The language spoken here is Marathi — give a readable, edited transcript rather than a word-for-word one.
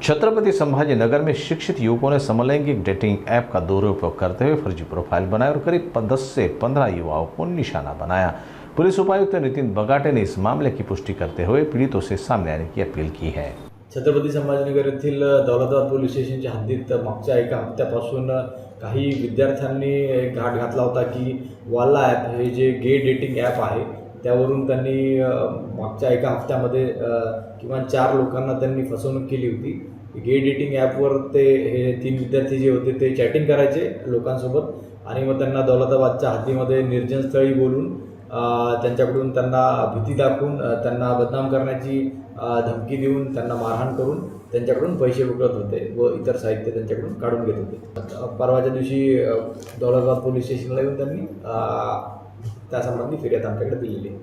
छत्रपति संभाजीनगर में शिक्षित युवकों ने समलैंगिक डेटिंग ऐप का दुरुपयोग करते हुए फर्जी प्रोफाइल बनाए और करीब 10 से 15 युवाओं को निशाना बनाया। पुलिस उपायुक्त नितिन बगाटे ने इस मामले की पुष्टि करते हुए पीड़ितों से सामने आने की अपील की है। छत्रपती संभाजीनगर येथील दौलताबाद पोलीस स्टेशनच्या हद्दीत मागच्या एका हप्त्यापासून काही विद्यार्थ्यांनी एक घाट घातला होता की वाला ॲप हे जे गे डेटिंग ॲप आहे त्यावरून त्यांनी मागच्या एका हप्त्यामध्ये किमान 4 लोकांना त्यांनी फसवणूक केली होती। गे डेटिंग ॲपवर ते हे 3 विद्यार्थी जे होते ते चॅटिंग करायचे लोकांसोबत आणि मग त्यांना दौलताबादच्या हद्दीमध्ये निर्जन स्थळी बोलून त्यांच्याकडून त्यांना भीती दाखवून त्यांना बदनाम करण्याची धमकी देऊन त्यांना मारहाण करून त्यांच्याकडून पैसे लुटत होते व इतर साहित्य त्यांच्याकडून काढून घेत होते। परवाच्या दिवशी दौलताबाद पोलीस स्टेशनला येऊन त्यांनी त्यासंबंधी फिर्याद आमच्याकडे दिलेली आहे।